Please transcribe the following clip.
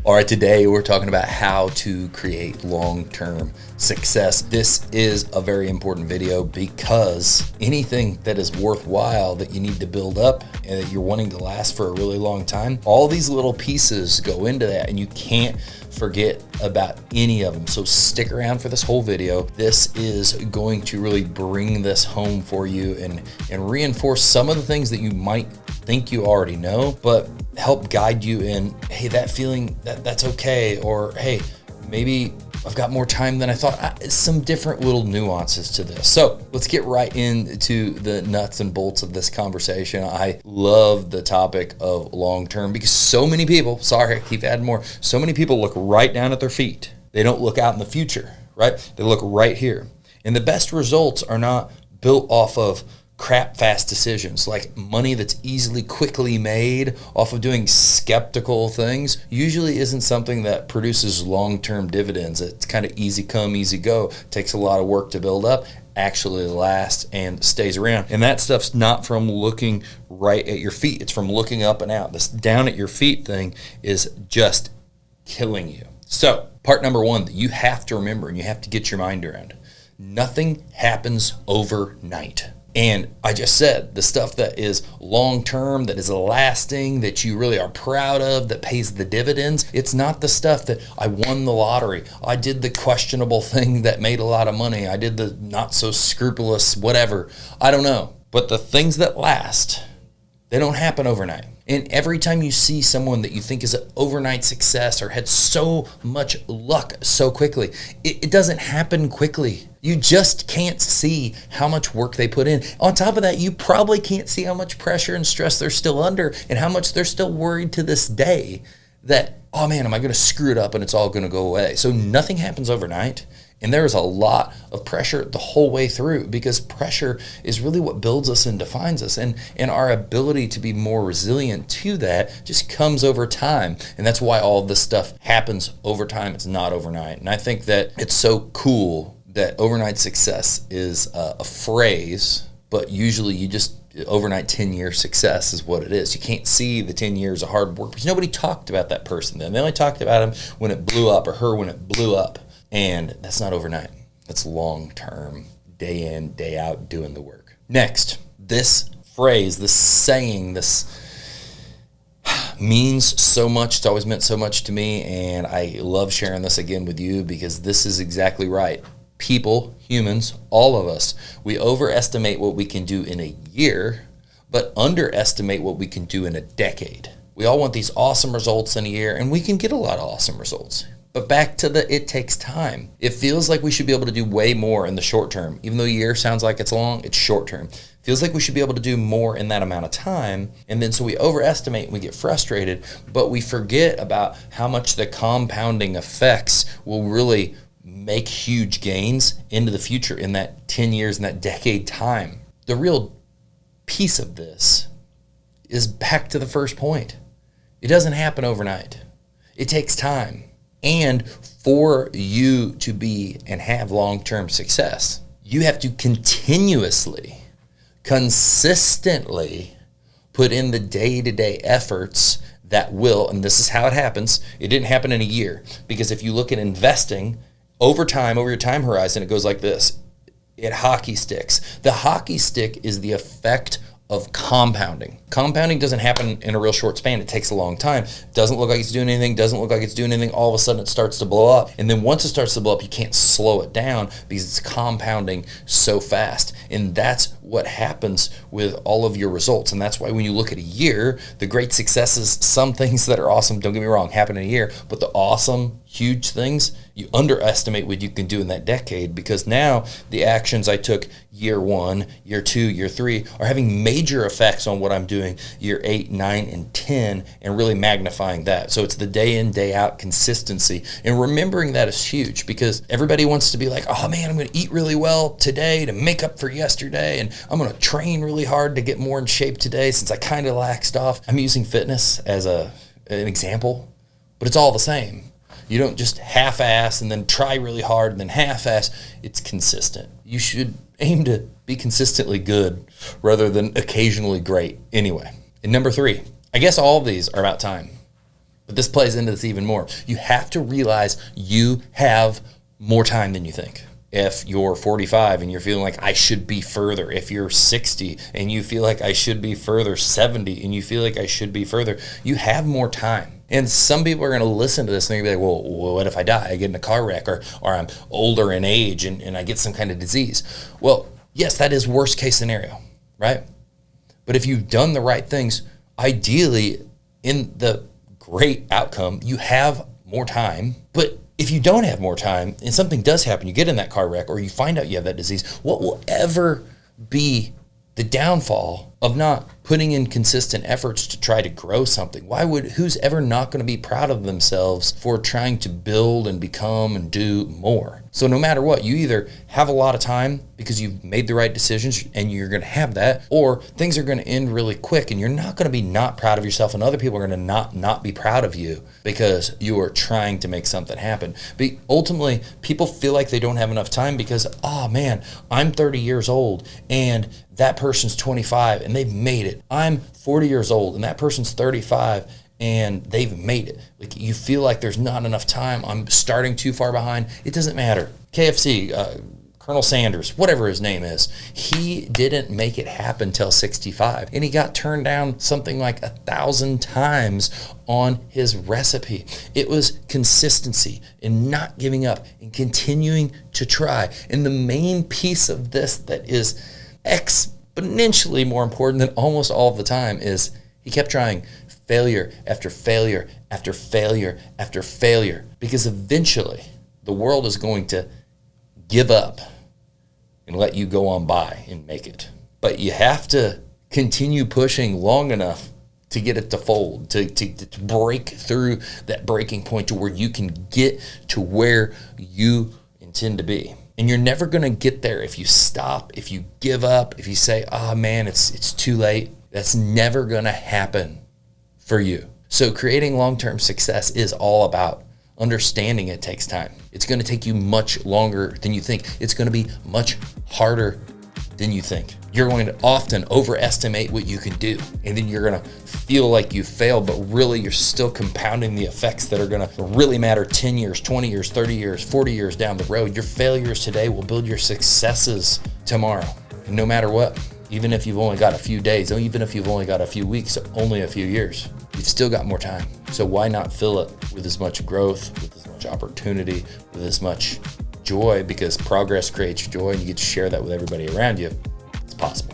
All right, today we're talking about how to create long-term success. This is a very important video because anything that is worthwhile that you need to build up and that you're wanting to last for a really long time, all these little pieces go into that and you can't forget about any of them. So stick around for this whole video. This is going to really bring this home for you and reinforce some of the things that you might think you already know, but help guide you in, hey, that feeling, that's okay. Or, hey, maybe I've got more time than I thought. Some different little nuances to this. So let's get right into the nuts and bolts of this conversation. I love the topic of long-term because so many people, sorry, I keep adding more. So many people look right down at their feet. They don't look out in the future, right? They look right here. And the best results are not built off of crap fast decisions, like money that's easily, quickly made off of doing skeptical things usually isn't something that produces long-term dividends. It's kind of easy come, easy go. Takes a lot of work to build up, actually lasts and stays around. And that stuff's not from looking right at your feet. It's from looking up and out. This down at your feet thing is just killing you. So part number one that you have to remember and you have to get your mind around, nothing happens overnight. And I just said the stuff that is long-term, that is lasting, that you really are proud of, that pays the dividends, it's not the stuff that I won the lottery. I did the questionable thing that made a lot of money. I did the not so scrupulous whatever. I don't know. But the things that last, they don't happen overnight. And every time you see someone that you think is an overnight success or had so much luck so quickly, it doesn't happen quickly. You just can't see how much work they put in. On top of that, you probably can't see how much pressure and stress they're still under and how much they're still worried to this day that, oh man, am I going to screw it up and it's all going to go away. So nothing happens overnight. And there is a lot of pressure the whole way through because pressure is really what builds us and defines us. And our ability to be more resilient to that just comes over time. And that's why all of this stuff happens over time. It's not overnight. And I think that it's so cool that overnight success is a phrase, but usually you just overnight 10-year success is what it is. You can't see the 10 years of hard work because nobody talked about that person then. They only talked about him when it blew up or her when it blew up. And that's not overnight. That's long-term, day in, day out, doing the work. Next, this phrase, this saying, this means so much. It's always meant so much to me, and I love sharing this again with you because this is exactly right. People, humans, all of us, we overestimate what we can do in a year, but underestimate what we can do in a decade. We all want these awesome results in a year, and we can get a lot of awesome results. But back to it takes time. It feels like we should be able to do way more in the short term. Even though a year sounds like it's long, it's short term. Feels like we should be able to do more in that amount of time. And then so we overestimate and we get frustrated, but we forget about how much the compounding effects will really make huge gains into the future in that 10 years, in that decade time. The real piece of this is back to the first point. It doesn't happen overnight. It takes time. And for you to be and have long-term success, you have to continuously, consistently put in the day-to-day efforts that will, and this is how it happens. It didn't happen in a year because if you look at investing over time, over your time horizon, it goes like this. It hockey sticks. The hockey stick is the effect of compounding. Compounding doesn't happen in a real short span. It takes a long time. Doesn't look like it's doing anything, doesn't look like it's doing anything. All of a sudden it starts to blow up. And then once it starts to blow up, you can't slow it down because it's compounding so fast. And that's what happens with all of your results. And that's why when you look at a year, the great successes, some things that are awesome, don't get me wrong, happen in a year, but the awesome, huge things, you underestimate what you can do in that decade because now the actions I took year 1, year 2, year 3 are having major effects on what I'm doing year 8, 9, and 10 and really magnifying that. So it's the day in, day out consistency. And remembering that is huge because everybody wants to be like, oh man, I'm going to eat really well today to make up for yesterday. And I'm going to train really hard to get more in shape today since I kind of laxed off. I'm using fitness as an example, but it's all the same. You don't just half-ass and then try really hard and then half-ass. It's consistent. You should aim to be consistently good rather than occasionally great anyway. And number 3, I guess all of these are about time. But this plays into this even more. You have to realize you have more time than you think. If you're 45 and you're feeling like I should be further, if you're 60 and you feel like I should be further, 70 and you feel like I should be further, you have more time. And some people are going to listen to this and they're going to be like, well, what if I die? I get in a car wreck, or I'm older in age and I get some kind of disease. Well, yes, that is worst case scenario, right? But if you've done the right things, ideally in the great outcome, you have more time. But if you don't have more time and something does happen, you get in that car wreck or you find out you have that disease, what will ever be the downfall of not putting in consistent efforts to try to grow something? Who's ever not going to be proud of themselves for trying to build and become and do more? So no matter what, you either have a lot of time because you've made the right decisions and you're going to have that, or things are going to end really quick and you're not going to be not proud of yourself, and other people are going to not be proud of you because you are trying to make something happen. But ultimately, people feel like they don't have enough time because, oh man, I'm 30 years old and that person's 25 and they've made it. I'm 40 years old and that person's 35 and they've made it. Like, you feel like there's not enough time. I'm starting too far behind. It doesn't matter. KFC, Colonel Sanders, whatever his name is, he didn't make it happen till 65. And he got turned down something like 1,000 times on his recipe. It was consistency and not giving up and continuing to try. And the main piece of this that is exponentially more important than almost all of the time is he kept trying. Failure after failure after failure after failure, because eventually the world is going to give up and let you go on by and make it. But you have to continue pushing long enough to get it to fold, to break through that breaking point to where you can get to where you intend to be. And you're never going to get there if you stop, if you give up, if you say, oh man, it's too late. That's never going to happen for you. So creating long-term success is all about understanding it takes time. It's going to take you much longer than you think. It's going to be much harder than you think. You're going to often overestimate what you can do, and then you're going to feel like you failed, but really you're still compounding the effects that are going to really matter 10 years, 20 years, 30 years, 40 years down the road. Your failures today will build your successes tomorrow. And no matter what, even if you've only got a few days, even if you've only got a few weeks, only a few years, you've still got more time. So why not fill it with as much growth, with as much opportunity, with as much joy? Because progress creates joy and you get to share that with everybody around you. It's possible.